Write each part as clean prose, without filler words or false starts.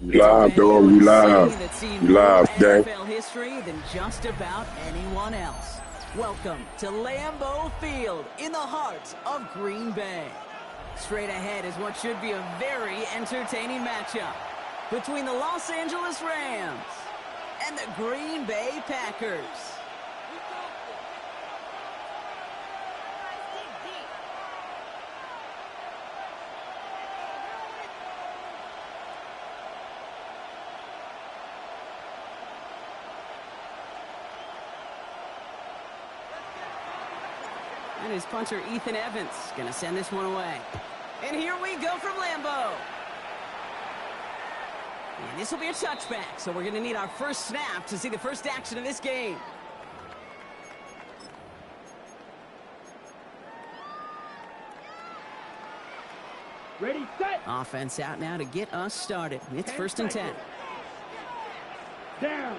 You It's a live, venue dog. You and live. city that's seen You more live, gang. NFL history than just about anyone else. Welcome to Lambeau Field in the heart of Green Bay. Straight ahead is what should be a very entertaining matchup between the Los Angeles Rams and the Green Bay Packers. And his punter, Ethan Evans, going to send this one away. And here we go from Lambeau. And this will be a touchback, so we're going to need our first snap to see the first action of this game. Ready, set. Offense out now to get us started. It's 1st and 10. Down.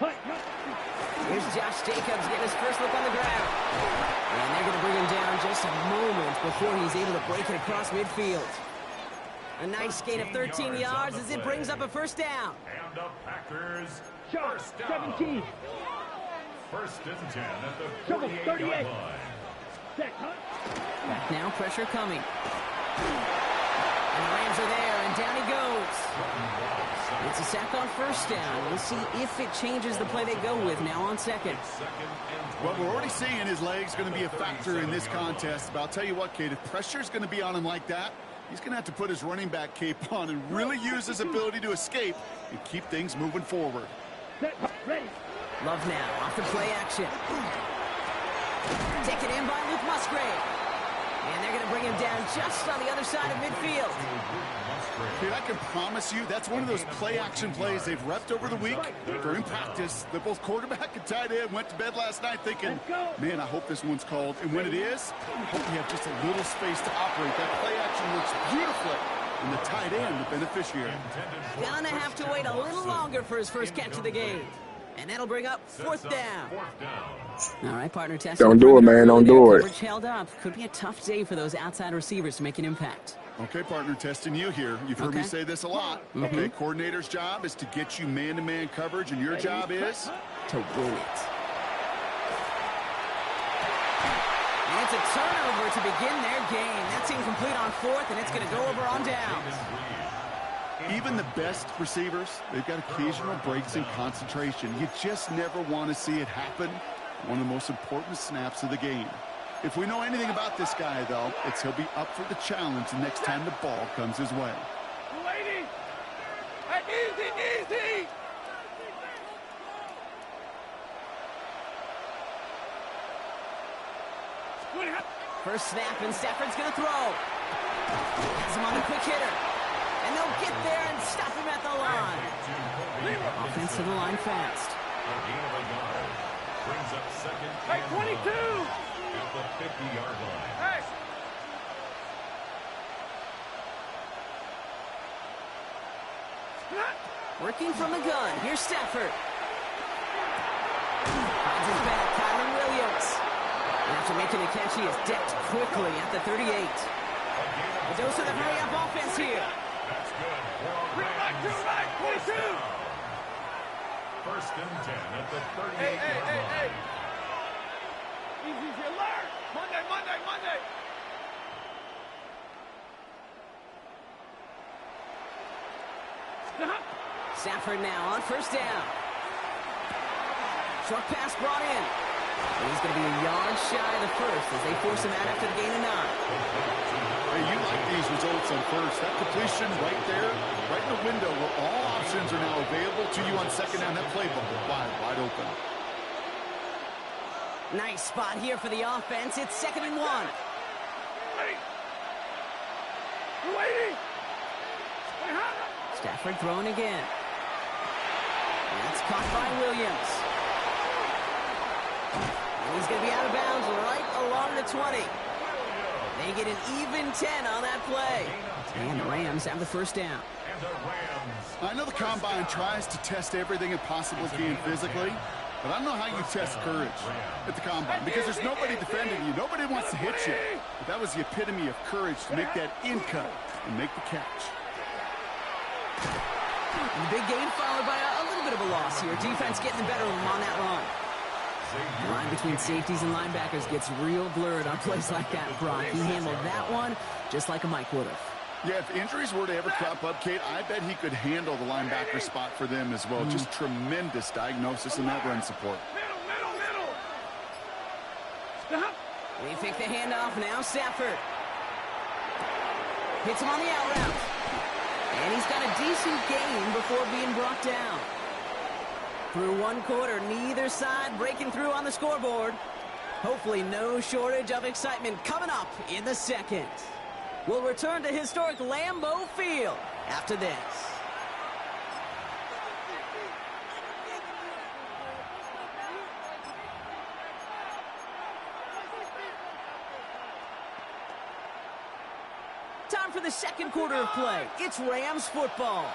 Here's Josh Jacobs getting his first look on the ground. And they're going to bring him down just a moment before he's able to break it across midfield. A nice gain of 13 yards as it brings up a first down. And the Packers Shot, first down. 17. 1st and 10 at the Trouble, 48-yard 38. line. Set, huh? Back now, pressure coming. And the Rams are there, and down he goes. It's a sack on 1st down. We'll see if it changes the play they go with now on 2nd. Well, we're already seeing his legs going to be a factor in this contest. But I'll tell you what, Kate, if pressure's going to be on him like that, he's going to have to put his running back cape on and really use his ability to escape and keep things moving forward. Set, ready. Love now, off the play action. Taken in by Luke Musgrave. And they're going to bring him down just on the other side of midfield. Dude, I can promise you that's one of those play-action plays they've repped over the week during practice. That both quarterback and tight end went to bed last night thinking, man, I hope this one's called. And when it is, I hope we have just a little space to operate. That play-action works beautifully. And the tight end, the beneficiary. Gonna have to wait a little longer for his first catch of the game. And that'll bring up 4th down. All right, partner, test. Don't do it, man. Don't do it. Coverage held up. Could be a tough day for those outside receivers to make an impact. Okay, partner, testing you here. You've heard me say this a lot. Okay, coordinator's job is to get you man-to-man coverage, and your job is to win it. And it's a turnover to begin their game. That's incomplete on 4th, and it's going to go over on downs. even the best receivers, they've got occasional breaks in concentration. You just never want to see it happen. One of the most important snaps of the game. If we know anything about this guy, though, it's he'll be up for the challenge the next time the ball comes his way. Lady! Easy, easy! First snap, and Stafford's going to throw. Has him on a quick hitter. And they'll get there and stop him at the line. Offense to the line fast. Brings up second Hey, and 22! at the 50-yard line. Hey! Working from the gun. Here's Stafford. Finds his back, Kyron Williams. And after making the catch, he is decked quickly at the 38. A dose of the hurry-up offense here. That's good. Right, 22! First and 10 at the 38-yard Hey, hey, hey, line. hey! Easy, easy, alert! Monday, Monday, Monday! Stafford now on first down. Short pass brought in. And he's going to be a yard shy of the first as they force him out after the gain of 9. Hey, you like these results on first. That completion right there, right in the window where all options are now available to you on second down. That playbook wide open. Nice spot here for the offense. It's 2nd and 1. Ready! We're waiting! Wait, how? Stafford throwing again. That's caught by Williams. And he's going to be out of bounds right along the 20. They get an even 10 on that play. And the Rams have the first down. And the Rams. I know the Combine tries to test everything it possibly can physically, but I don't know how you test courage at the Combine because there's nobody defending you. Nobody wants to hit you. But that was the epitome of courage to make that in cut and make the catch. The big gain followed by a little bit of a loss here. Defense getting the better of them on that run. The line between safeties and linebackers gets real blurred on plays like that, Brock. He handled that one just like a Mike would have. Yeah, if injuries were to ever crop up, Kate, I bet he could handle the linebacker spot for them as well. Just tremendous diagnosis in that run support. We pick the handoff now. Stafford hits him on the out route. And he's got a decent gain before being brought down. Through one quarter, neither side breaking through on the scoreboard. Hopefully no shortage of excitement coming up in the second. We'll return to historic Lambeau Field after this. Time for the second quarter of play. It's Rams football.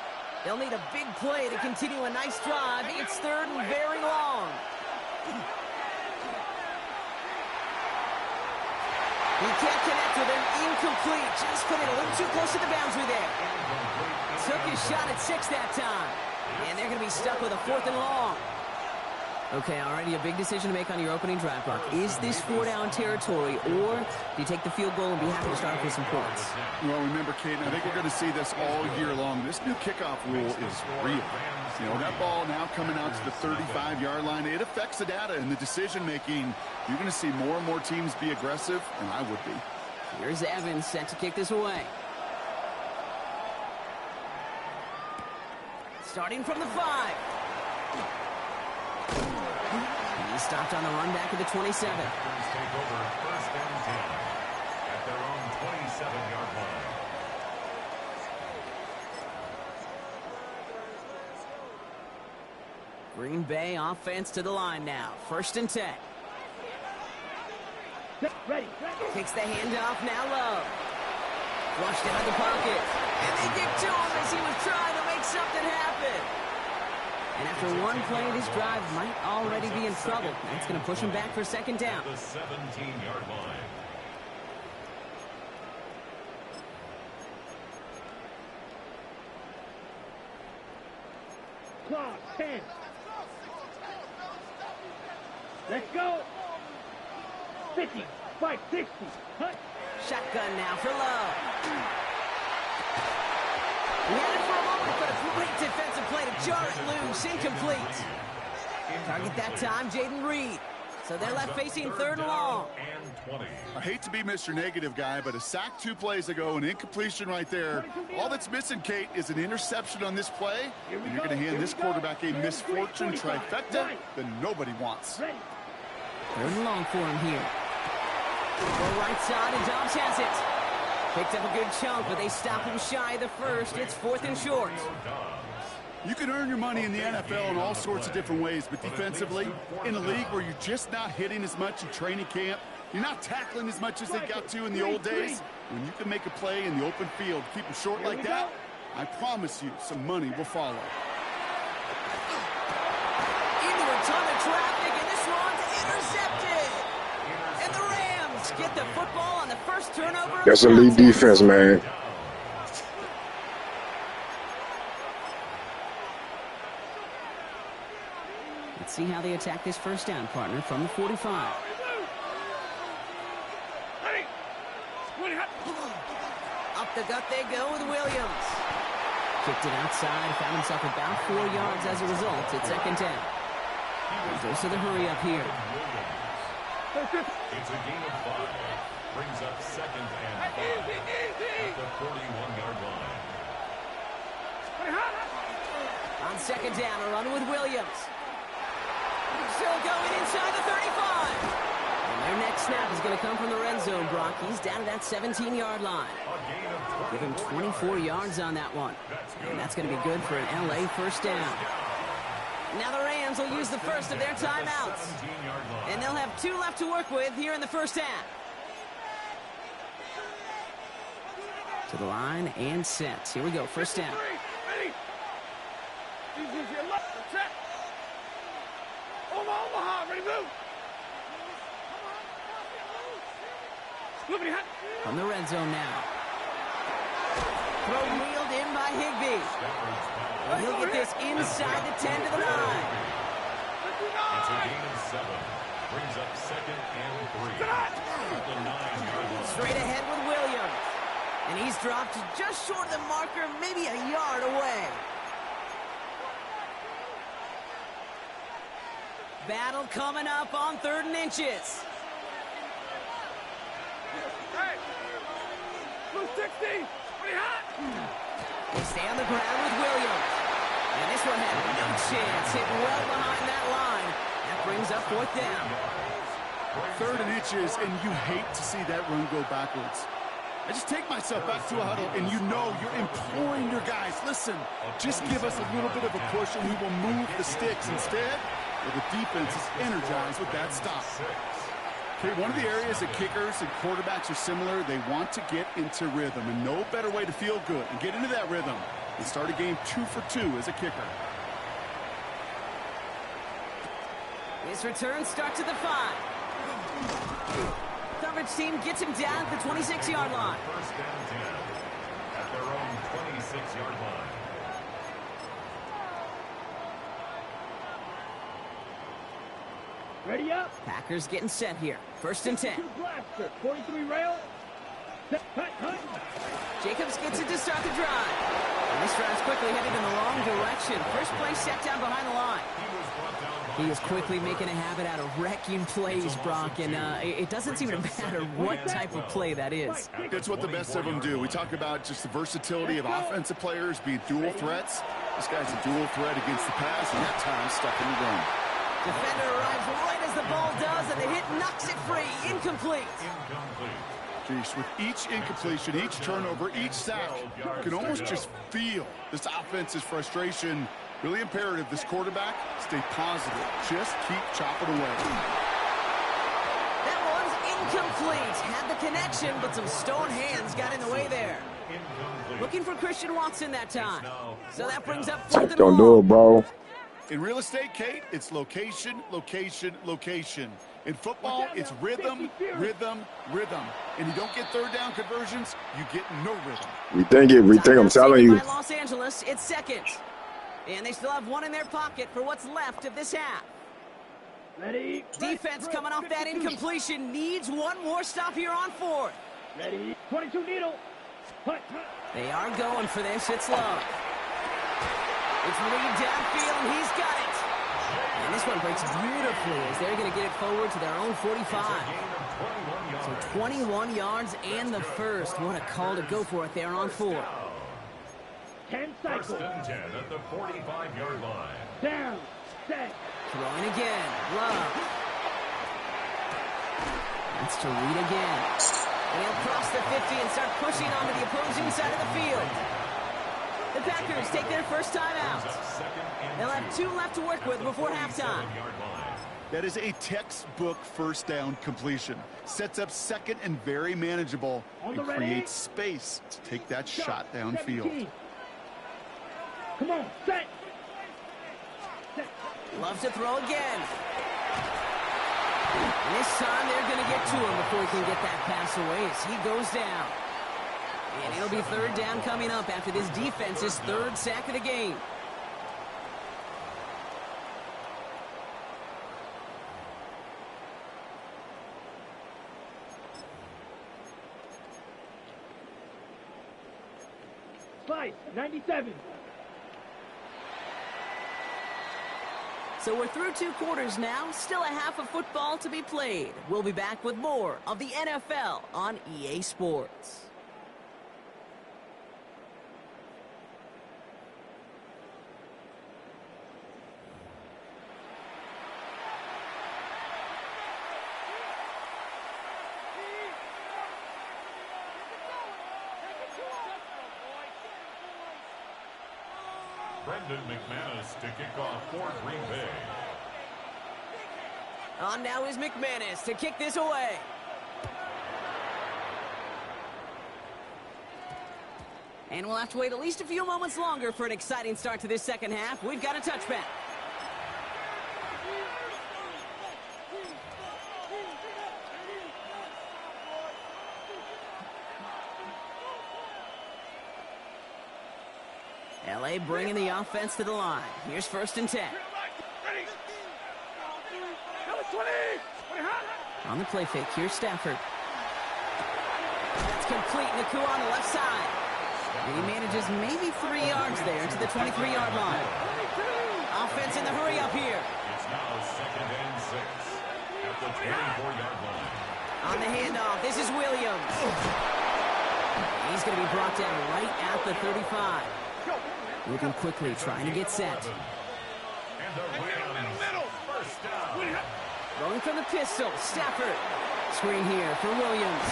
They'll need a big play to continue a nice drive. It's third and very long. He can't connect with him. Incomplete. Just put it a little too close to the boundary there. Took his shot at 6 that time. And they're going to be stuck with a 4th and long. Okay, already a big decision to make on your opening drive, Brock. Is this 4-down territory, or do you take the field goal and be happy to start with some points? Well, remember, Kate, I think we're going to see this all year long. This new kickoff rule is real. You know, that ball now coming out to the 35-yard line, it affects the data and the decision-making. You're going to see more and more teams be aggressive, and I would be. Here's Evans set to kick this away. Starting from the 5. He stopped on the run back at the 27. Take over 1st and 10 at their own 27-yard line. Green Bay offense to the line now. 1st and 10. Ready. Takes the handoff now low. Flushed out of the pocket. And they get to him as he was trying to make something happen. And after one play, this drive might already be in trouble. That's going to push him back for 2nd down. The 17-yard line. Clock, 10. Let's go. 50, 5, 60. Hut. Shotgun now for Lowe. He had it for a moment, but a great defensive play to jar it loose. Incomplete. Target that time, Jaden Reed. So they're left facing 3rd and long. I hate to be Mr. Negative guy, but a sack 2 plays ago, an incompletion right there. All that's missing, Kate, is an interception on this play, and you're going to hand this quarterback a misfortune trifecta that nobody wants. 3rd and long for him here. Go right side, and Dobbs has it. Picked up a good chunk, but they stop him shy of the 1st. It's 4th and short. You can earn your money in the NFL in all sorts of different ways, but defensively, in a league where you're just not hitting as much in training camp, you're not tackling as much as they got to in the old days, when you can make a play in the open field, keep them short like that, I promise you some money will follow. Into a ton of traffic, and this one's intercepted. And the Rams get the football on the first turnover. That's elite defense, man. Let's see how they attack this 1st down, partner, from the 45. Up the gut they go with Williams. Kicked it outside, found himself about 4 yards as a result. It's 2nd down. He goes to the hurry up here. It's a gain of 5. Brings up 2nd and 5 at the 41-yard line. On 2nd down, a run with Williams. Still going inside the 35. And their next snap is going to come from the red zone, Brock. He's down to that 17-yard line. Give him 24 yards on that one. And that's going to be good for an LA 1st down. Now the Rams will use the first of their timeouts. And they'll have 2 left to work with here in the 1st half. To the line and set. Here we go, 1st down. Ready. Easy to your left. Set. Omaha, ready, move. From the red zone now. Throw wheeled in by Higbee. inside the 10 to the 9. It's a gain of 7. Brings up second and 3. At the 9-yard line. Straight ahead with Williams. And he's dropped just short of the marker, maybe a yard away. Battle coming up on 3rd and inches. Hey! Blue 60! Pretty hot! They stay on the ground with Williams. And this one had no chance. Hit well behind that line. That brings up 4th down. 3rd and inches, and you hate to see that run go backwards. I just take myself back to a huddle, and you know you're imploring your guys, listen, just give us a little bit of a push, and we will move the sticks. Instead, the defense is energized with that stop. Okay, one of the areas that kickers and quarterbacks are similar, they want to get into rhythm, and no better way to feel good and get into that rhythm than start a game 2 for 2 as a kicker. His return starts at the 5. Coverage team gets him down at the 26-yard line. First down 10 at their own 26-yard line. Ready up. Packers getting set here. 1st and 10. Blaster. 43 rail. Jacobs gets it to start the drive. And this drive's quickly headed in the wrong direction. First play set down behind the line. He is quickly making a habit out of wrecking plays, Brock, and it doesn't seem to matter what type of play that is. It's what the best of them do. We talk about just the versatility of offensive players being dual threats. This guy's a dual threat against the pass, and that time stuck in the run. Defender arrives right as the ball does, and the hit knocks it free. Incomplete. Jeez, with each incompletion, each turnover, each sack, you can almost just feel this offense's frustration. Really imperative this quarterback stay positive. Just keep chopping away. That one's incomplete. Had the connection, but some stone hands got in the way there. Looking for Christian Watson that time. So that brings up 4th and Don't do long. it, bro. In real estate, Kate, it's location, location, location. In football, it's rhythm, rhythm, rhythm. And you don't get 3rd down conversions, you get no rhythm. Rethink, I'm telling you. By Los Angeles, it's 2nd. And they still have one in their pocket for what's left of this half. Ready. Defense coming off that incompletion needs one more stop here on 4th. Ready. 22 needle. Hut. They are going for this. It's Love. It's Reed downfield, and he's got it. And this one breaks beautifully as they're going to get it forward to their own 45. So 21 yards and the first. What a call to go for it there on 4. 10 cycles. First and 10 at the 45-yard line. Down. Set. Throwing again. Love. It's to Reed again. And he'll cross the 50 and start pushing onto the opposing side of the field. The Packers take their first time out. They'll have 2 left to work with before halftime. That is a textbook 1st down completion. Sets up 2nd and very manageable and creates space to take that shot downfield. 17. Come on, set. Loves to throw again. And this time they're going to get to him before he can get that pass away as he goes down. And it'll be 3rd down coming up after this defense's 3rd sack of the game. Slice. 97. So we're through 2 quarters now. Still a half of football to be played. We'll be back with more of the NFL on EA Sports. Brendan McManus to kick off for Green Bay. On now is McManus to kick this away. And we'll have to wait at least a few moments longer for an exciting start to this second half. We've got a touchback. LA bringing the offense to the line. Here's 1st and 10. Ready. Number 20. 20 hot. On the play fake, here's Stafford. That's complete. Nacua on the left side. And he manages maybe 3 yards there to the 23-yard line. Offense in the hurry up here. It's now 2nd and 6 at the 24-yard line. On the handoff, this is Williams. He's going to be brought down right at the 35. Moving quickly, trying to get set. And the Rams, first down. Going from the pistol, Stafford. Screen here for Williams.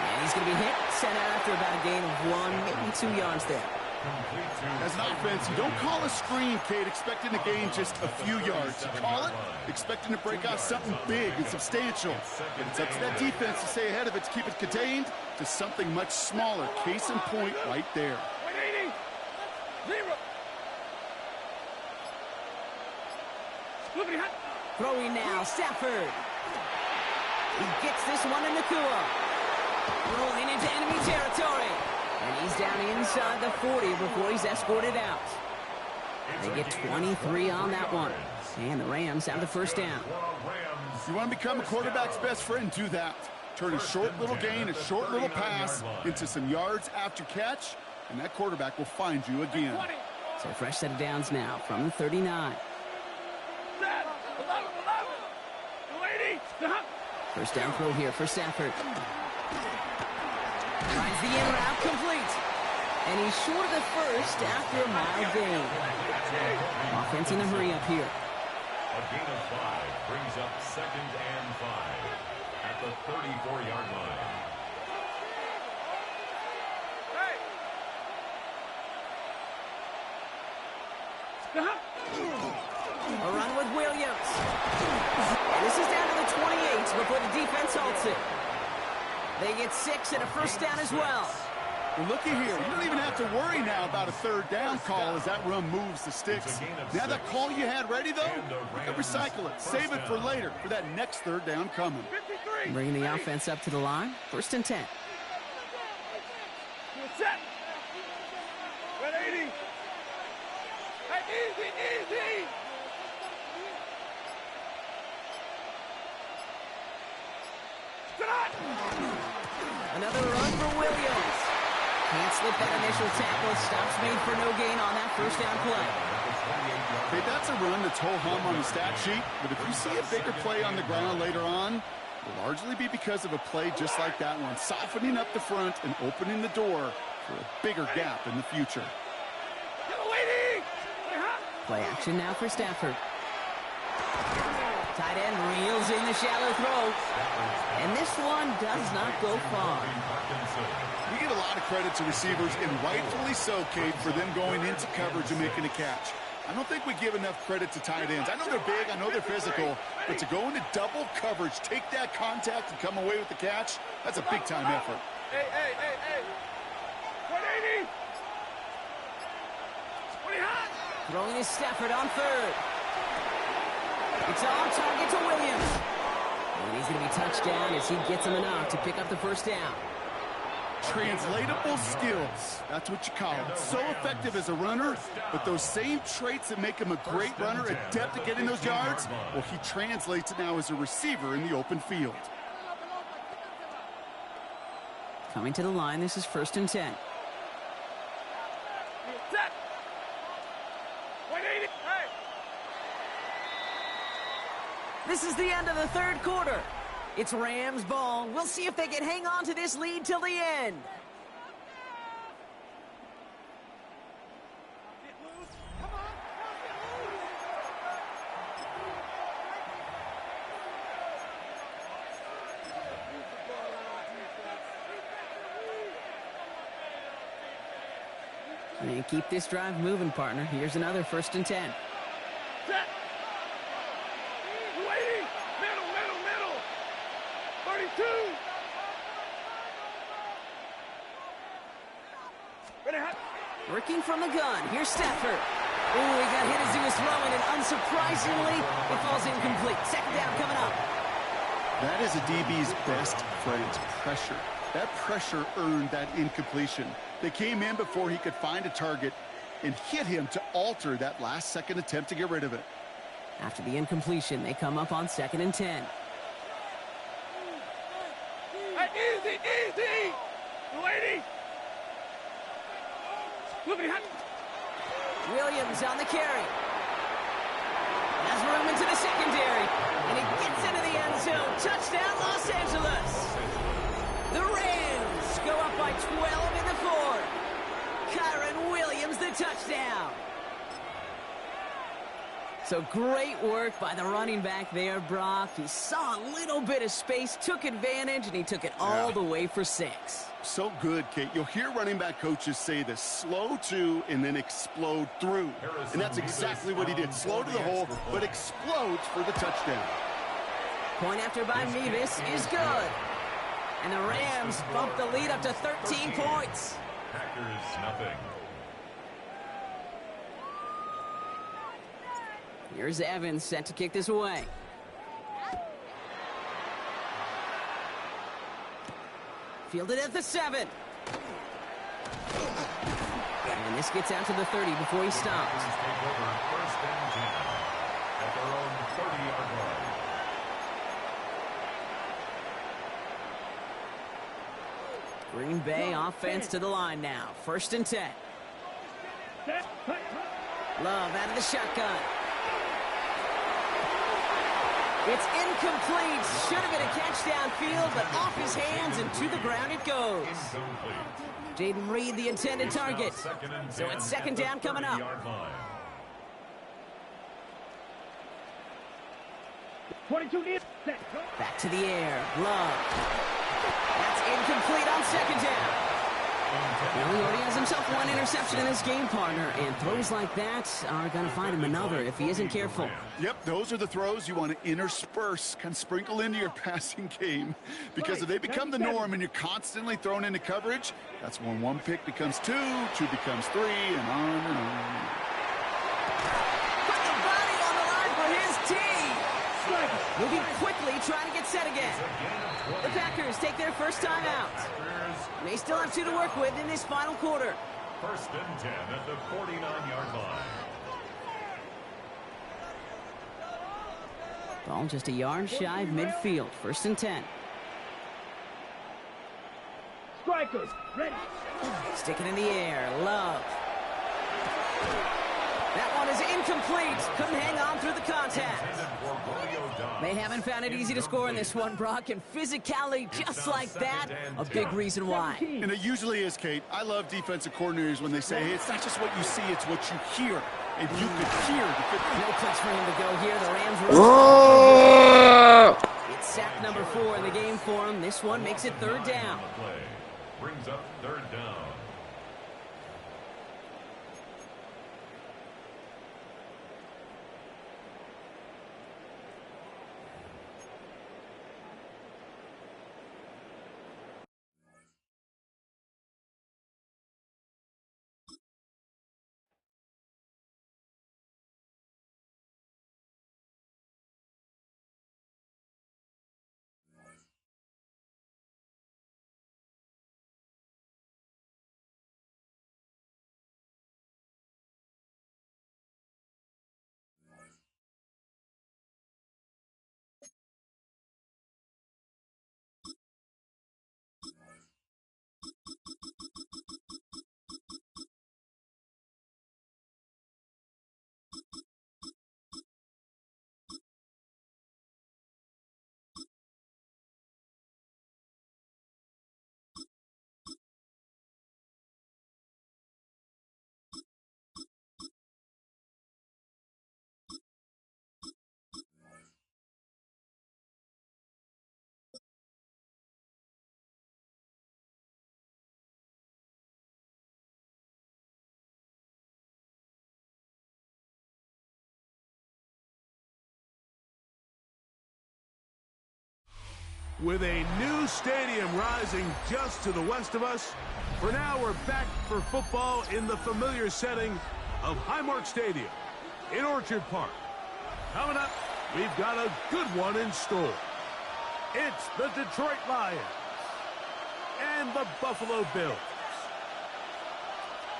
And he's going to be hit, sent out after about a gain of 1, maybe 2 yards there. As an offense, you don't call a screen, Kate, expecting to gain just a few yards. You call it expecting to break out something big and substantial. But it's up to that defense to stay ahead of it, to keep it contained to something much smaller. Case in point right there. 180. 0. Look at hot. Throwing now, Stafford. He gets this one in Nacua. Rolling into enemy territory. And he's down inside the 40 before he's escorted out. They get 23 on that one. And the Rams have the first down. You want to become a quarterback's best friend, do that. Turn a short little gain, a short little pass into some yards after catch, and that quarterback will find you again. So a fresh set of downs now from the 39. 11. 280. First down throw here for Stafford. Finds the in route complete. And he's short of the first after a mild gain. Offense in the hurry up here. A gain of 5 brings up 2nd and 5 at the 34-yard line. A run with Williams. And this is down to the 28 before the defense halts it. They get 6 and a first down as well. Well, looky here. You don't even have to worry now about a third down call as that run moves the sticks. Now that call you had ready, though, you can recycle it. Save it for later, for that next third down coming. 53. Bringing the offense up to the line. 1st and 10. Set. 180. Hey, easy. Another run for Williams. Can't slip that initial tackle. Stops made for no gain on that first down play. Okay, that's a run that's ho-hum on the stat sheet, but if you see a bigger play on the ground later on, it will largely be because of a play just like that one, softening up the front and opening the door for a bigger gap in the future. Play action now for Stafford. Tight end reels in the shallow throw. And this one does not go far. We get a lot of credit to receivers, and rightfully so, Kate, for them going into coverage and making a catch. I don't think we give enough credit to tight ends. I know they're big, I know they're physical, but to go into double coverage, take that contact, and come away with the catch, that's a big-time effort. Hey. 180. 20 hot. Throwing is Stafford on 3rd. It's on target to Williams. And he's going to be touched down as he gets him enough to pick up the first down. Translatable skills. That's what you call it. So effective as a runner, but those same traits that make him a great runner, adept at getting those yards, well, he translates it now as a receiver in the open field. Coming to the line, this is 1st and 10. Set. 180. Hey. This is the end of the 3rd quarter. It's Rams ball. We'll see if they can hang on to this lead till the end. And keep this drive moving, partner. Here's another 1st and 10. Set. 280. Middle. 32. Ready, hot. Working from the gun. Here's Stafford. Ooh, he got hit as he was throwing, and unsurprisingly, it falls incomplete. 2nd down coming up. That is a DB's best friend, pressure. That pressure earned that incompletion. They came in before he could find a target and hit him to alter that last-second attempt to get rid of it. After the incompletion, they come up on 2nd and 10. Hey, easy, easy! Lady! Look at him! Williams on the carry. Has room into the secondary. And he gets into the end zone. Touchdown, Los Angeles. The Rams go up by 12 in the 4th. Kyron Williams, the touchdown. So great work by the running back there, Brock. He saw a little bit of space, took advantage, and he took it all the way for 6. So good, Kate. You'll hear running back coaches say this: slow to and then explode through. And that's exactly what he did. Slow to the hole, but explodes for the touchdown. Point after by Mevis is good. And the Rams bump the lead up to 13 points. Packers nothing. Here's Evans set to kick this away. Fielded at the 7. And this gets out to the 30 before he stops. Take over 1st and 10 at their own 30-yard line. Green Bay offense to the line now. 1st and 10. Love out of the shotgun. It's incomplete. Should have been a catch downfield, but off his hands and to the ground it goes. Jaden Reed, the intended target. So it's 2nd down coming up. 22 near. Back to the air. Love. That's incomplete on 2nd down. Well, he already has himself one interception in this game, partner, and throws like that are going to find him another if he isn't careful. Yep, those are the throws you want to intersperse, kind of sprinkle into your passing game, because if they become the norm and you're constantly thrown into coverage, that's when 1 pick becomes 2, 2 becomes 3, and on and on. Put the body on the line for his team. Moving quickly, trying to get set again. The Packers take their first time out. They still have 2 to work with in this final quarter. 1st and 10 at the 49-yard line. Ball just a yard shy of midfield. 1st and 10. Strikers, ready. Stick it in the air. Love. That one is incomplete. Couldn't hang on through the contact. They haven't found it easy to score in this one, Brock, and physicality just like that, a big reason why. And it usually is, Kate. I love defensive coordinators when they say, hey, it's not just what you see, it's what you hear. And you could hear the No place for him to go here. The Rams run. It's sack number 4 in the game for him. This one makes it 3rd down. Brings up 3rd down. With a new stadium rising just to the west of us, for now we're back for football in the familiar setting of Highmark Stadium in Orchard Park. Coming up, we've got a good one in store. It's the Detroit Lions and the Buffalo Bills.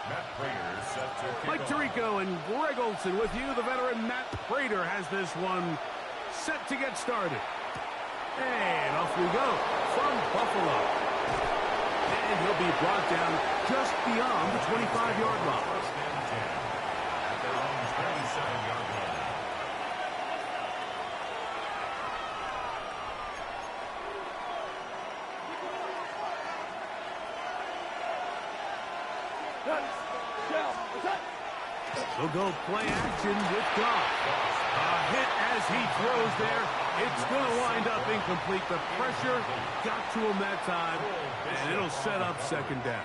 Matt Prater set to kick Mike off. Tirico and Greg Olson with you. The veteran Matt Prater has this one set to get started. And off we go from Buffalo. And he'll be brought down just beyond the 25-yard line. First and 10 at their own 27-yard line. They'll go play action with Goff. A hit as he throws there. It's going to wind up incomplete. The pressure got to him that time, and it'll set up second down.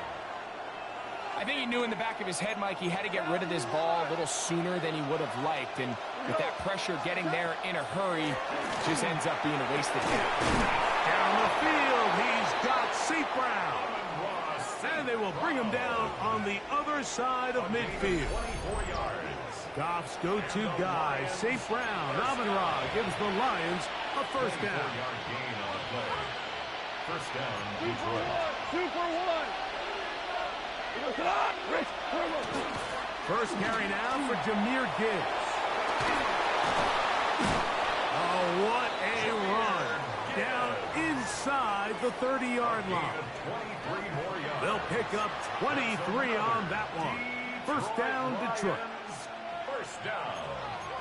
I think he knew in the back of his head, Mike, he had to get rid of this ball a little sooner than he would have liked. And with that pressure getting there in a hurry, just ends up being a wasted hit. Down the field, he's got St. Brown. And they will bring him down on the other side of midfield. 24 yards. Goff's go-to guy, St. Brown. Amon-Ra gives the Lions a first down. 4-yard gain on the play. First down, Detroit. 2 for 1. First carry now for Jahmyr Gibbs. Oh, what a run. Down inside the 30-yard line. 23 more yards. They'll pick up 23 on that one. First down, Detroit. First down.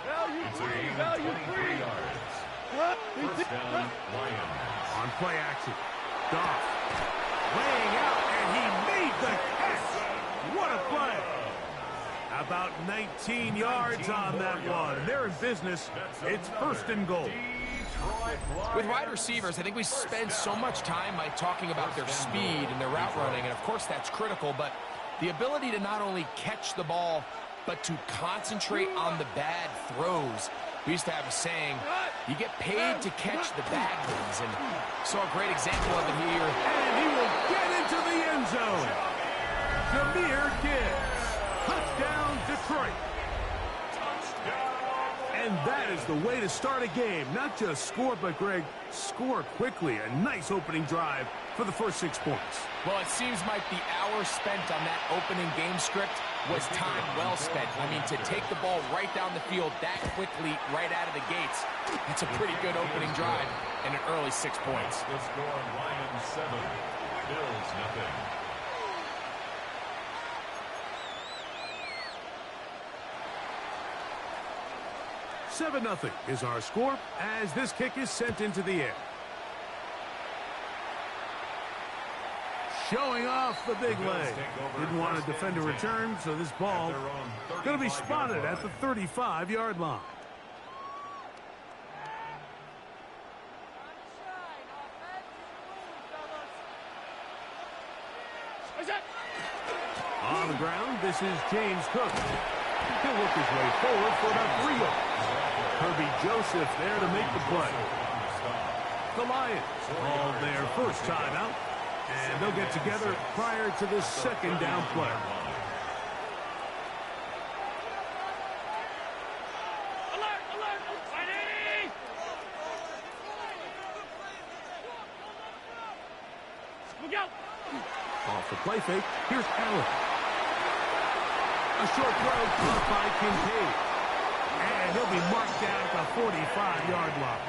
Value It's a free, gain of value 23 free. yards. First down, Lions. On play action. Goff laying out, and he made the catch. What a play. About 19 yards on that one. They're in business. It's first and goal. With wide receivers, I think we spend so much time, Mike, talking about their speed and their route running, and of course that's critical, but the ability to not only catch the ball, but to concentrate on the bad throws. We used to have a saying, you get paid to catch the bad ones, and saw a great example of it here. And he will get into the end zone. Jahmyr Gibbs. Touchdown, Detroit. And that is the way to start a game. Not just score, but, Greg, score quickly. A nice opening drive for the first 6 points. Well, it seems like the hour spent on that opening game script was time well spent. I mean, to take the ball right down the field that quickly right out of the gates, that's a pretty good opening drive and an early 6 points. The score, Lions 7, Bills nothing. Seven 0 is our score as this kick is sent into the air. Showing off the big leg. Didn't want to defend a return, so this ball going to be spotted at the 35-yard line. On the ground, this is James Cook. He'll work his way forward for about 3 yards. Kirby Joseph there to make the play. The Lions called their first timeout, and they'll get together prior to the second down play. Alert, alert, fighting! Look out! Off the play fake, here's Allen. A short throw caught by Kincaid. And he'll be marked down at the 45-yard line.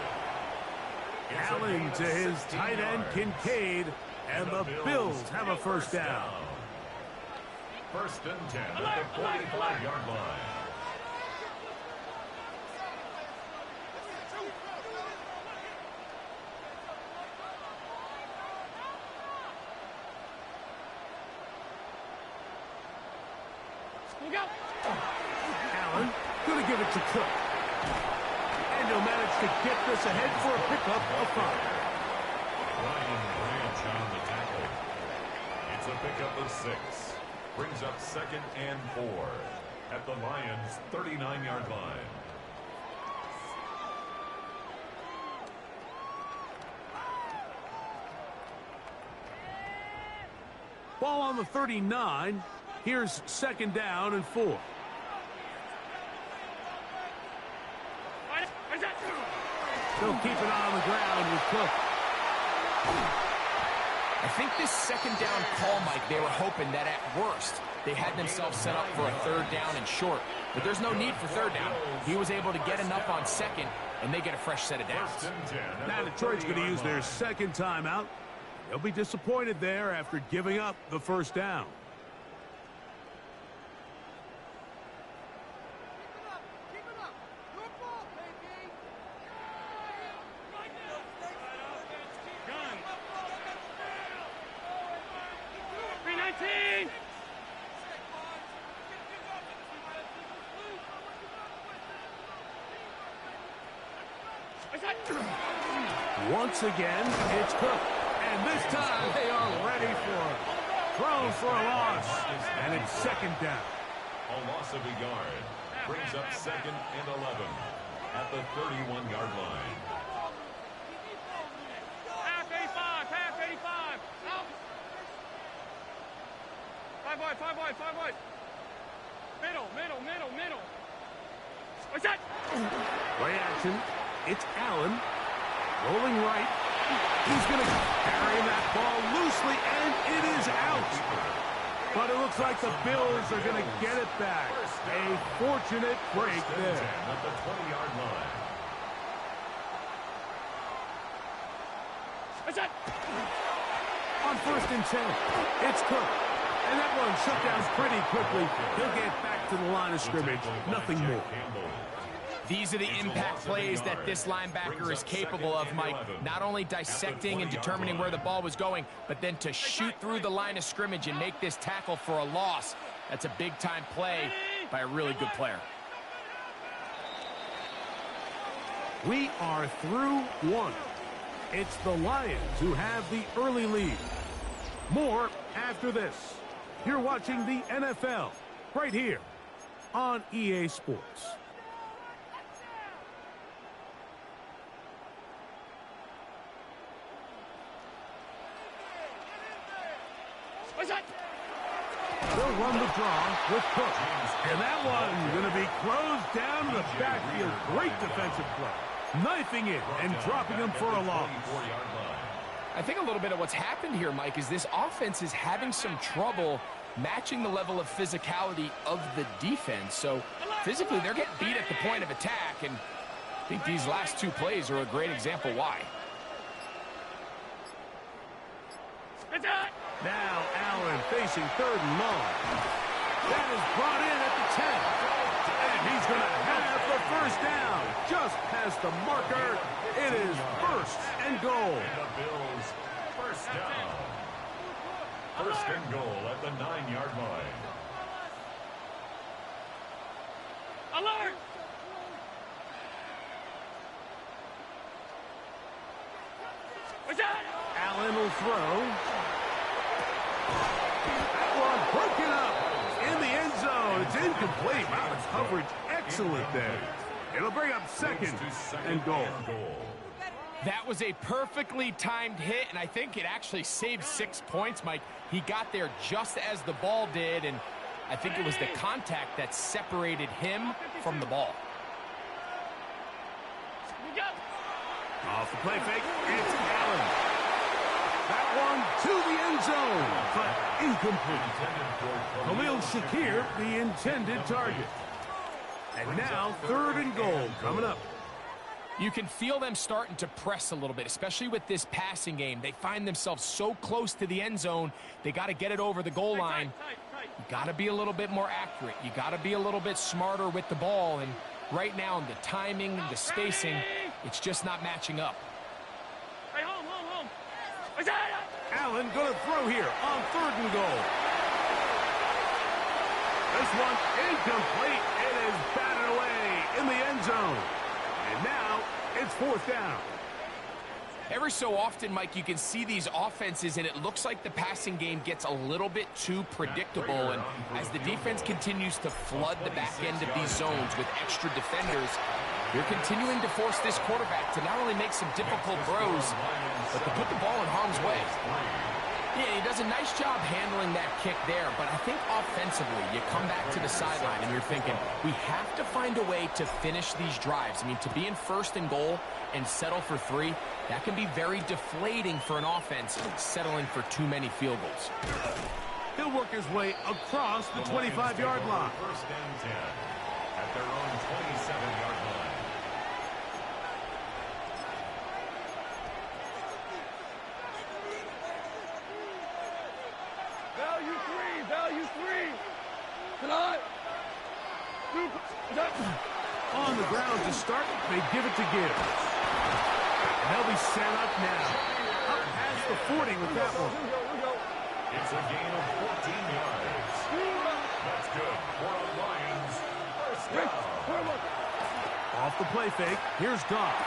Allen to his tight end, Kincaid, and the Bills have a first down. First and 10 at the 45-yard line. Look out! Allen going to give it to Cook. And he'll manage to get this ahead for a pickup of 5. Ryan Branch on the tackle. It's a pickup of 6. Brings up second and 4 at the Lions' 39-yard line. Ball on the 39. Here's second down and 4. They'll keep it on the ground with Cook. I think this second down call, Mike, they were hoping that at worst they had themselves set up for a 3rd down and short. But there's no need for 3rd down. He was able to get enough on 2nd, and they get a fresh set of downs. Now Detroit's going to use their 2nd timeout. They'll be disappointed there after giving up the 1st down. Once again, it's Cook. And this time, they are ready for it. Thrown for a loss. And it's 2nd down. A loss of a yard. Brings up 2nd and 11 at the 31-yard line. Half 85, half 85. Out. 5 wide, 5 wide, 5 wide. Middle. What's that? Play action. It's Allen. Rolling right. He's going to carry that ball loosely, and it is out. But it looks like the Bills are going to get it back. A fortunate break there. At the 20-yard line. What's that? On 1st and 10, it's Cook. And that one shut down pretty quickly. He'll get back to the line of scrimmage. Nothing more. These are the impact plays that this linebacker is capable of, Mike. Not only dissecting and determining where the ball was going, but then to shoot through the line of scrimmage and make this tackle for a loss. That's a big-time play by a really good player. We are through 1. It's the Lions who have the early lead. More after this. You're watching the NFL right here on EA Sports. They'll run the draw with Cook. And that one's going to be closed down the backfield. Great defensive play. Knifing it and dropping him for a loss. I think a little bit of what's happened here, Mike, is this offense is having some trouble matching the level of physicality of the defense. So physically, they're getting beat at the point of attack. And I think these last 2 plays are a great example why. Now Allen facing 3rd and long. That is brought in at the 10. And he's going to have the 1st down. Just past the marker. It is 1st and goal. And the Bills, 1st down. 1st and goal at the 9-yard line. Alert! What's that? Allen will throw. That one broken up in the end zone. It's incomplete. Wow, the coverage excellent there. It'll bring up 2nd and goal. That was a perfectly timed hit, and I think it actually saved 6 points, Mike. He got there just as the ball did, and I think it was the contact that separated him from the ball. Off the play fake, it's Allen. That one to the end zone, but incomplete. Khalil Shakir, the intended target. And now 3rd and goal coming up. You can feel them starting to press a little bit, especially with this passing game. They find themselves so close to the end zone, they got to get it over the goal line. You got to be a little bit more accurate. You got to be a little bit smarter with the ball. And right now, the timing, the spacing, it's just not matching up. Hey, home. Allen going to throw here on 3rd and goal. This one incomplete. It is batted away in the end zone. And now it's 4th down. Every so often, Mike, you can see these offenses, and it looks like the passing game gets a little bit too predictable. And as the defense continues to flood the back end of these zones with extra defenders, they're continuing to force this quarterback to not only make some difficult throws, but to put the ball in harm's way. Yeah, he does a nice job handling that kick there, but I think offensively, you come back to the sideline and you're thinking, we have to find a way to finish these drives. I mean, to be in 1st and goal and settle for 3, that can be very deflating for an offense settling for too many field goals. He'll work his way across the 25-yard line. First and 10 at their own 27-yard line. Value three. Tonight. On the ground to start, they give it to Gibbs. And they'll be set up now. Up past the 40 with that one. It's a gain of 14 yards. That's good for a Lions first down. Off the play fake, here's Goff.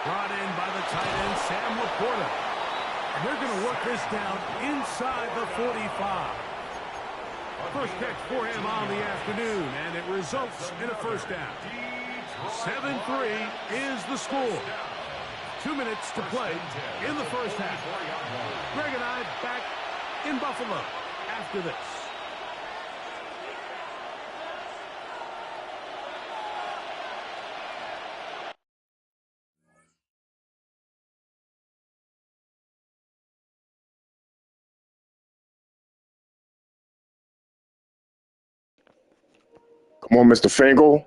Brought in by the tight end, Sam Laporta. And they're going to work this down inside the 45. First catch for him on the afternoon, and it results in a first down. 7-3 is the score. 2 minutes to play in the first half. Greg and I back in Buffalo after this. Come on, Mr. Fingal.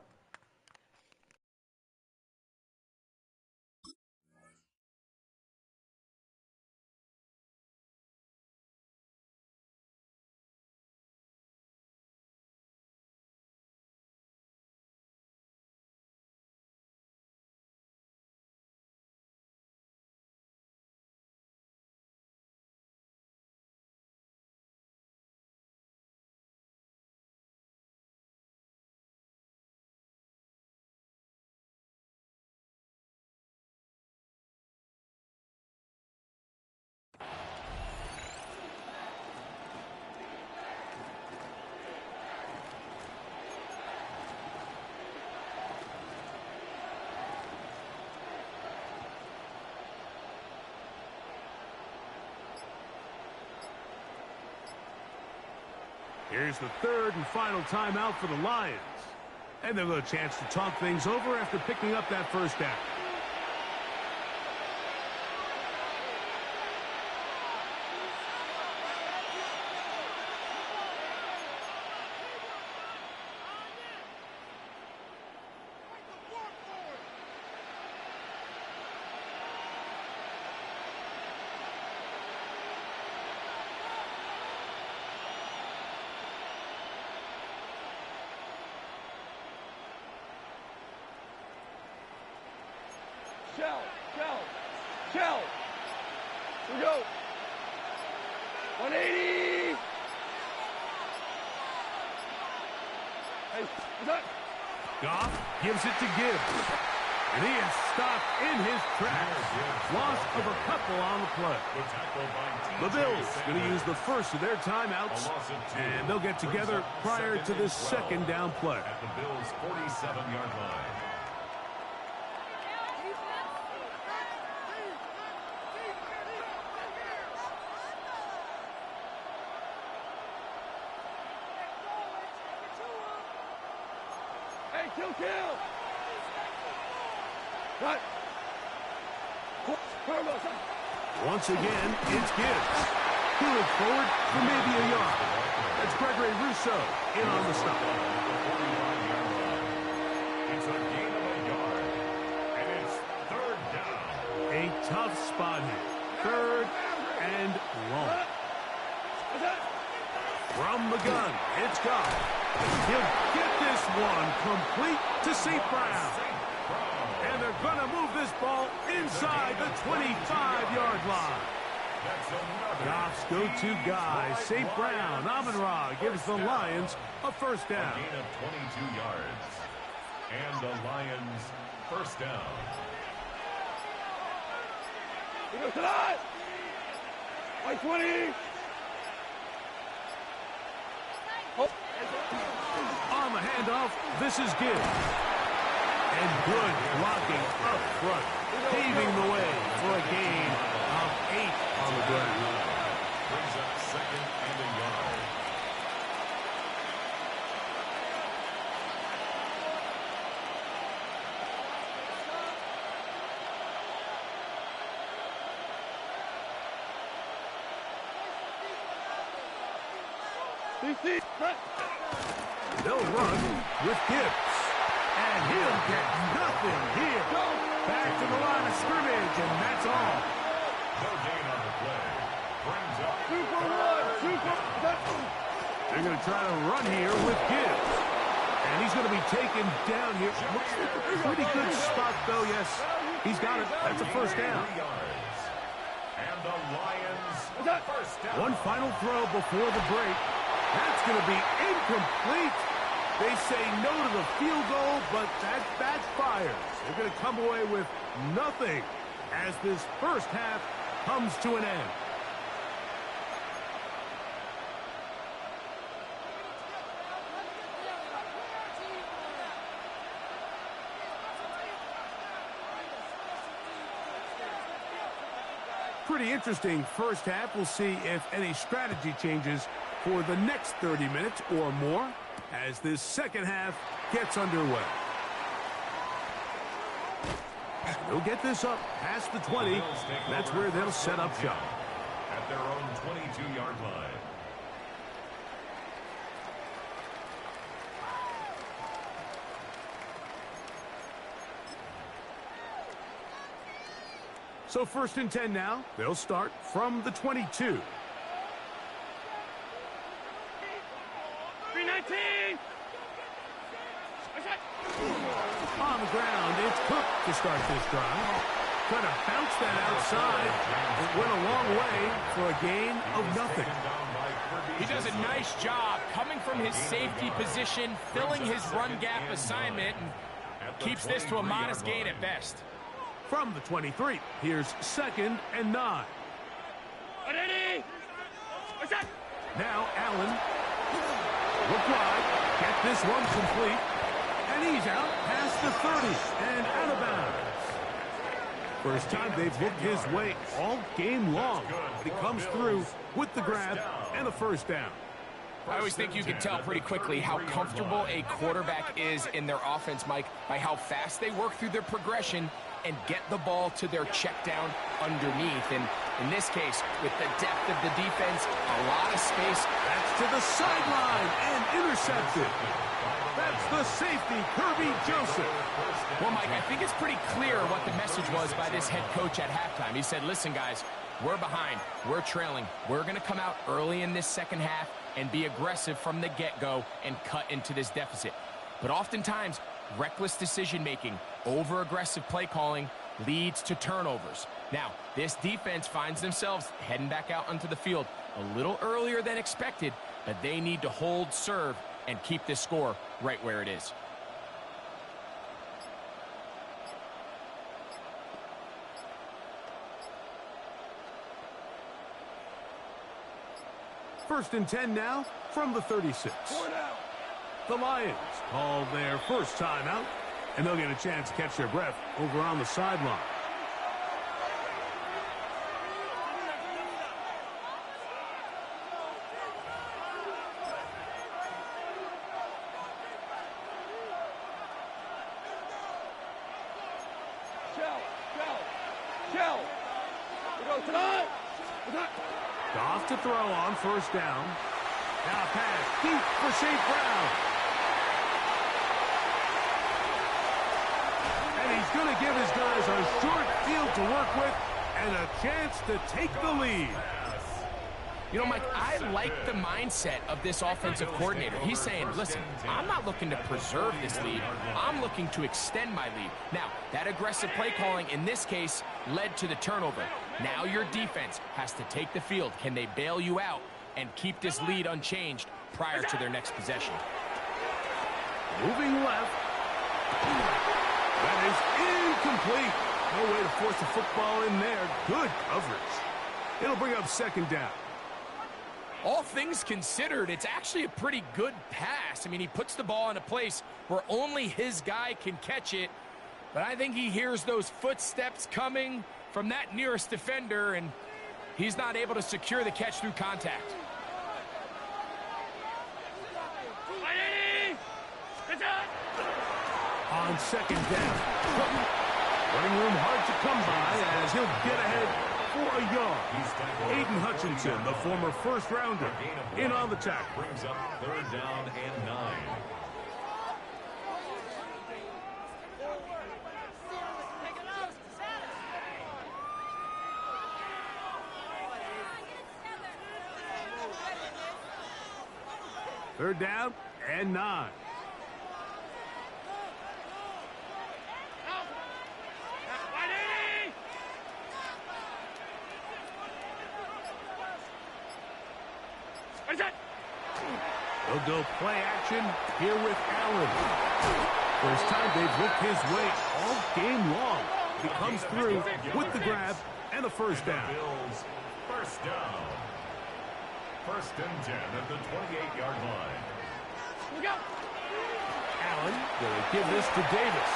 Here's the third and final timeout for the Lions. And they'll get a chance to talk things over after picking up that first down. Shell. Here we go. 180. Hey, what's that? Goff gives it to Gibbs. And he is stopped in his tracks. Loss of a couple on the play. The Bills going to use the first of their timeouts. And they'll get together prior to this second down play. At the Bills' 47-yard line. Kill. Right. Once again, it's Gibbs. Moving forward for maybe a yard. That's Gregory Rousseau in on the stop. It's a gain of a yard. And it's third down. A tough spot here. Third and long. From the gun, it's Goff. He'll get this one complete to St. Brown. And they're going to move this ball inside the 25-yard line. Goff's go-to guy, St. Brown. Amon-Ra gives the Lions a first down. A gain of 22 yards. And the Lions first down. Here goes tonight. Like 20. On the handoff, this is Gibbs. And good blocking up front, paving the way for a gain of 8 on the ground. Brings up second and a yard. They'll run with Gibbs. And he'll get nothing here. Back to the line of scrimmage, and that's all. No gain on the play. Brings up 2 for 1. They're going to try to run here with Gibbs. And he's going to be taken down here. Looks like a pretty good spot, though. Yes, he's got it. That's a first down. 3 yards. And the Lions first down. One final throw before the break. That's going to be incomplete. They say no to the field goal, but that backfires. They're going to come away with nothing as this first half comes to an end. Pretty interesting first half. We'll see if any strategy changes for the next 30 minutes or more as this second half gets underway. They'll get this up past the 20. That's where they'll set up shop. At their own 22-yard line. So 1st and 10 now. They'll start from the 22. 319. On the ground, it's Cook to start this drive. Trying to bounce that outside. It went a long way for a gain of nothing. He does a nice job coming from his safety position, filling his run gap assignment, and keeps this to a modest gain at best. From the 23, here's 2nd and 9. Now Allen. Look wide. Get this one complete. And he's out past the 30 and out of bounds. First time they've looked his way all game long. But he comes through with the grab and a first down. I always think you can tell pretty quickly how comfortable a quarterback is in their offense, Mike, by how fast they work through their progression and get the ball to their check down underneath. And in this case, with the depth of the defense, a lot of space. That's to the sideline and intercepted. That's the safety, Kirby Joseph. Well, Mike, I think it's pretty clear what the message was by this head coach at halftime. He said, listen, guys, we're behind. We're trailing. We're going to come out early in this second half and be aggressive from the get-go and cut into this deficit. But oftentimes, reckless decision-making, over-aggressive play calling leads to turnovers. Now, this defense finds themselves heading back out onto the field a little earlier than expected, but they need to hold serve and keep this score right where it is. First and 10 now from the 36. The Lions call their first timeout, and they'll get a chance to catch their breath over on the sideline. Goff to throw on first down. Now pass deep for St. Brown. And he's going to give his guys a short field to work with and a chance to take the lead. You know, Mike, I like the mindset of this offensive coordinator. He's saying, listen, I'm not looking to preserve this lead. I'm looking to extend my lead. Now, that aggressive play calling in this case led to the turnover. Now your defense has to take the field. Can they bail you out and keep this lead unchanged prior to their next possession? Moving left. That is incomplete. No way to force the football in there. Good coverage. It'll bring up second down. All things considered, it's actually a pretty good pass. I mean, he puts the ball in a place where only his guy can catch it. But I think he hears those footsteps coming from that nearest defender, and he's not able to secure the catch through contact. On second down, running room hard to come by as he'll get ahead for a yard. Aiden Hutchinson, the former first-rounder, in on the tackle. Brings up 3rd down and 9. Third down and 9. They'll go play action here with Allen. First time they've looked his way all game long. He comes through with the grab and a first down. Bills, first down. 1st and 10 at the 28-yard line. Look out! Allen going to give this to Davis.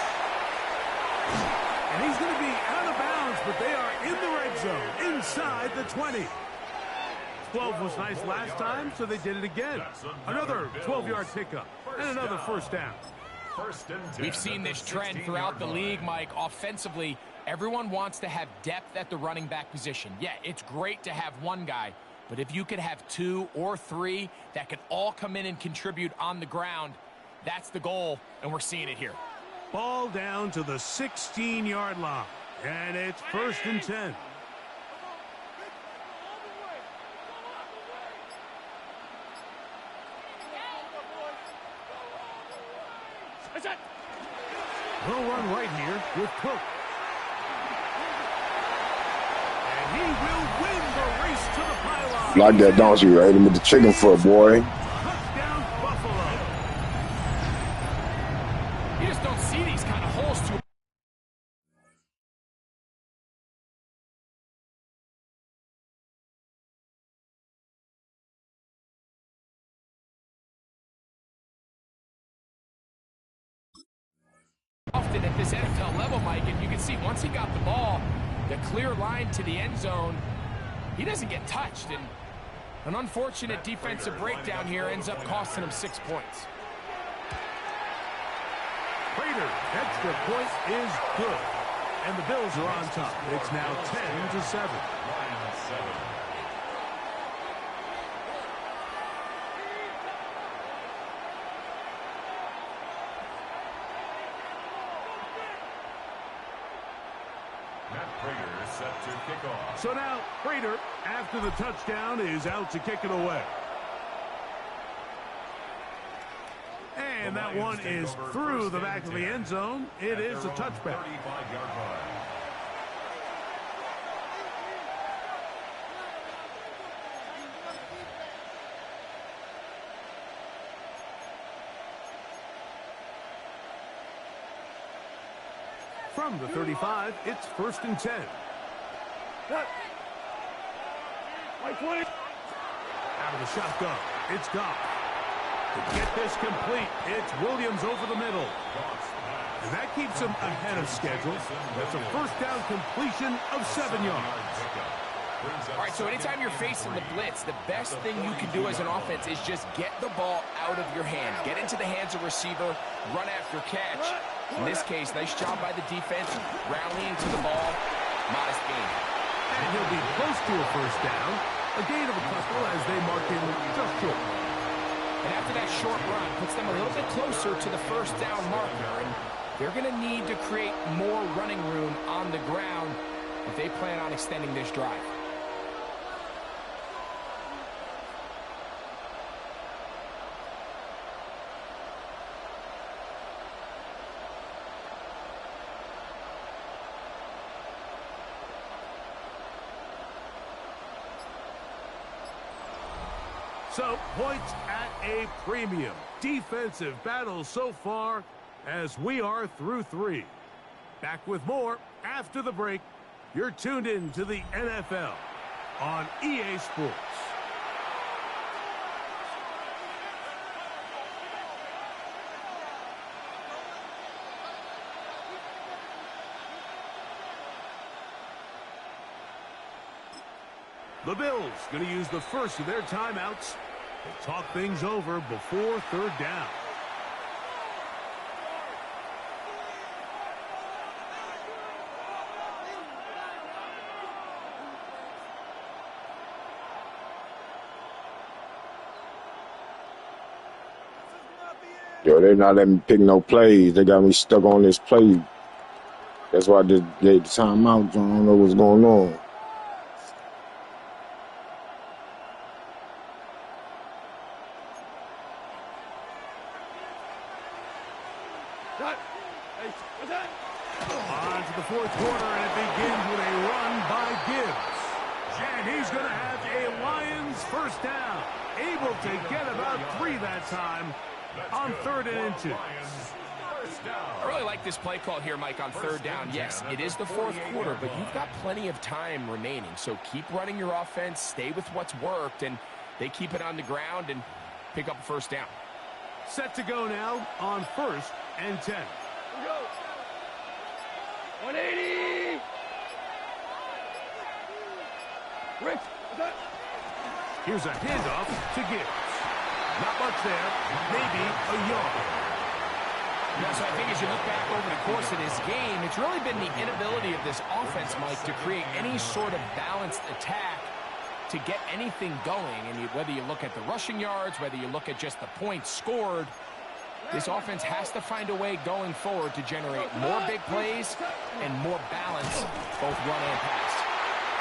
And he's going to be out of bounds, but they are in the red zone, inside the 20. 12 was nice last time, so they did it again. Another 12-yard pickup and another first down. We've seen this trend throughout the league, Mike. Offensively, everyone wants to have depth at the running back position. Yeah, it's great to have one guy, but if you could have 2 or 3 that could all come in and contribute on the ground, that's the goal, and we're seeing it here. Ball down to the 16-yard line, and it's 1st and 10. They'll run right here with Cook. And he will win the race to the pylon. Like that, don't you? Right? With the chicken foot, boy. Touchdown, Buffalo. You just don't see these kind of holes too. Often at this NFL level, Mike, and you can see once he got the ball, the clear line to the end zone, he doesn't get touched, and an unfortunate defensive breakdown here ends up costing him 6 points. Prater, extra point is good, and the Bills are on top. It's now 10-7. Set to kick off. So now, Prater, after the touchdown, is out to kick it away. And that one is through the back of the end zone. It is a touchback. 35-yard line. From the 35, it's 1st and 10. Out of the shotgun, it's Goff. To get this complete, it's Williams over the middle. And that keeps him ahead of schedule. That's a first down completion of 7 yards. All right, so anytime you're facing the blitz, the best thing you can do as an offense is just get the ball out of your hand. Get into the hands of receiver, run after catch. In this case, nice job by the defense, rallying to the ball. Modest gain. And he'll be close to a first down. A gain of a couple as they mark him just short. And after that short run, puts them a little bit closer to the first down marker. And they're going to need to create more running room on the ground if they plan on extending this drive. So, points at a premium. Defensive battle so far as we are through 3. Back with more after the break. You're tuned in to the NFL on EA Sports. The Bills going to use the first of their timeouts to talk things over before 3rd down. Yo, they not letting me pick no plays. They got me stuck on this play. That's why I just gave the timeout. I don't know what's going on. On to the fourth quarter, and it begins with a run by Gibbs. And he's going to have a Lions first down. Able to get about 3 that time on 3rd and inches. I really like this play call here, Mike, on 3rd down. Yes, it is the 4th quarter, but you've got plenty of time remaining. So keep running your offense, stay with what's worked, and they keep it on the ground and pick up a 1st down. Set to go now on 1st and 10. Here we go. 180. Rich, what's that? Here's a handoff to Gibbs. Not much there, maybe a yard. Yeah, so I think as you look back over the course of this game, it's really been the inability of this offense, Mike, to create any sort of balanced attack to get anything going. And whether you look at the rushing yards, whether you look at just the points scored, this offense has to find a way going forward to generate more big plays and more balance, both run and pass.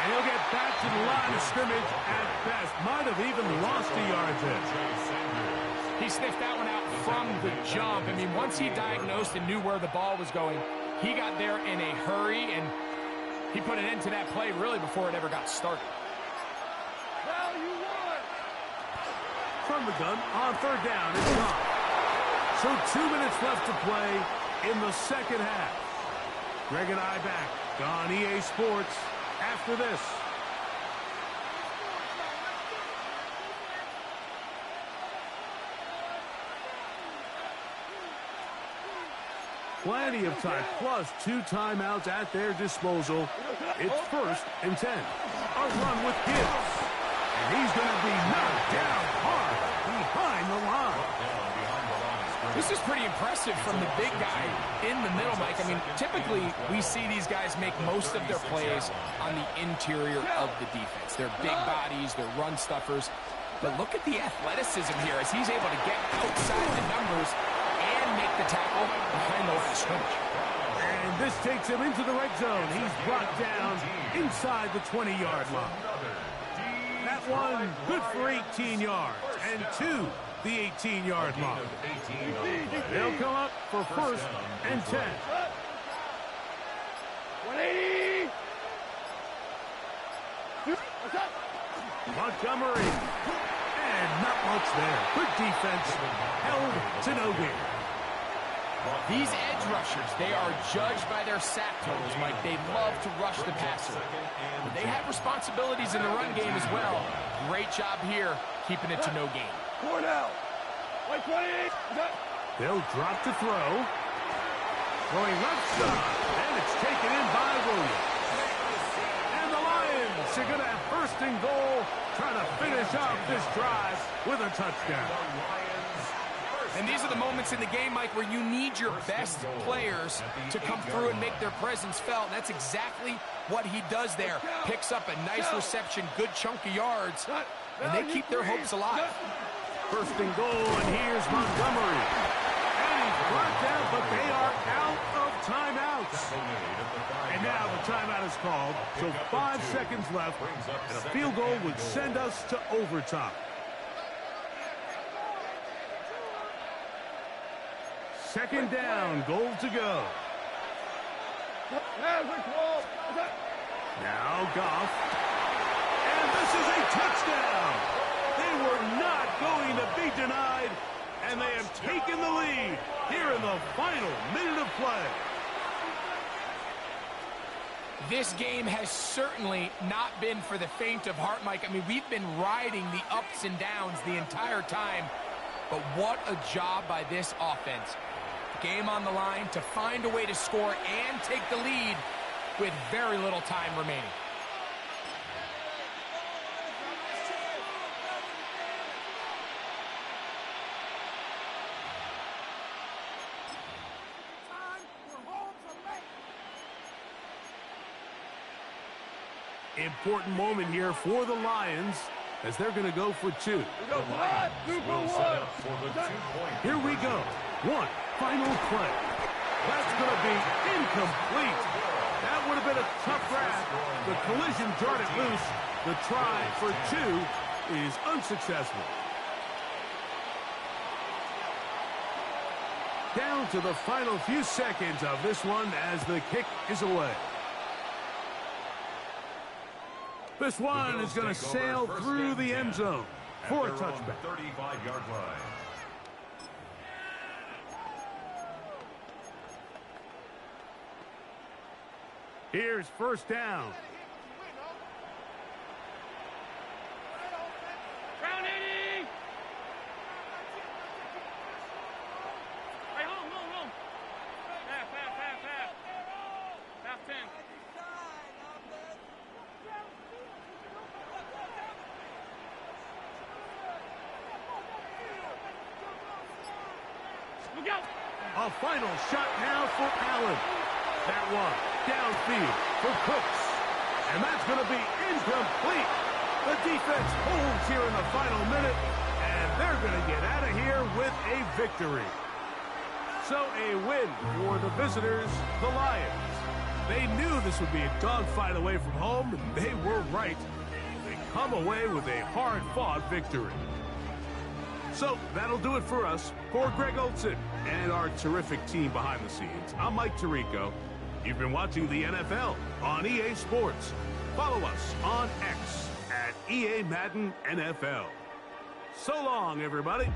And he'll get back to the line of scrimmage at best. Might have even lost a yard there. He sniffed that one out from the jump. I mean, once he diagnosed and knew where the ball was going, he got there in a hurry, and he put an end to that play really before it ever got started. Now you won. From the gun on 3rd down, it's gone. So 2 minutes left to play in the 2nd half. Greg and I back on EA Sports after this. Plenty of time, plus 2 timeouts at their disposal. It's 1st and 10. A run with Gibbs. And he's going to be knocked down hard behind the line. This is pretty impressive from the big guy in the middle, Mike. I mean, typically we see these guys make most of their plays on the interior of the defense. They're big bodies, they're run stuffers. But look at the athleticism here as he's able to get outside the numbers and make the tackle behind the line of scrimmage. And this takes him into the red zone. He's brought down inside the 20-yard line. That one good for 18 yards and 2 the 18-yard line. They'll come up for 1st and 10. 180. What's up? Montgomery. And not much there. Good defense. Held to no gain. These edge rushers, they are judged by their sack totals, Mike. They love to rush the passer. But they have responsibilities in the run game as well. Great job here, keeping it to no gain. Cornell. 128. They'll drop to throw. Going left side. And it's taken in by Williams. And the Lions are going to have 1st and goal, trying to finish off this drive with a touchdown. And these are the moments in the game, Mike, where you need your best players to come through and make their presence felt. And that's exactly what he does there. Picks up a nice reception, good chunk of yards, and they keep their hopes alive. 1st and goal, and here's Montgomery. And he's brought down, but they are out of timeouts. And now the timeout is called, so 5 seconds left, and a field goal would send us to overtime. Second down, goal to go. Now Goff. And this is a touchdown. They were not going to be denied, and they have taken the lead here in the final minute of play. This game has certainly not been for the faint of heart, Mike. I mean, we've been riding the ups and downs the entire time, but what a job by this offense. Game on the line to find a way to score and take the lead with very little time remaining. Important moment here for the Lions as they're going to go for 2. Super one. Here we go. One final play. That's going to be incomplete. That would have been a tough grab. The collision jarred it loose. The try for 2 is unsuccessful. Down to the final few seconds of this one as the kick is away. This one is going to sail through the end zone for a touchback. 35-yard line. Here's first down. Round 80! Hey, home. Half 10. Look out! A final shot now for Allen. That one downfield for Cooks. And that's going to be incomplete. The defense holds here in the final minute, and they're going to get out of here with a victory. So a win for the visitors, the Lions. They knew this would be a dogfight away from home, and they were right. They come away with a hard-fought victory. So that'll do it for us. For Greg Olsen and our terrific team behind the scenes, I'm Mike Tirico. You've been watching the NFL on EA Sports. Follow us on X at EA Madden NFL. So long, everybody.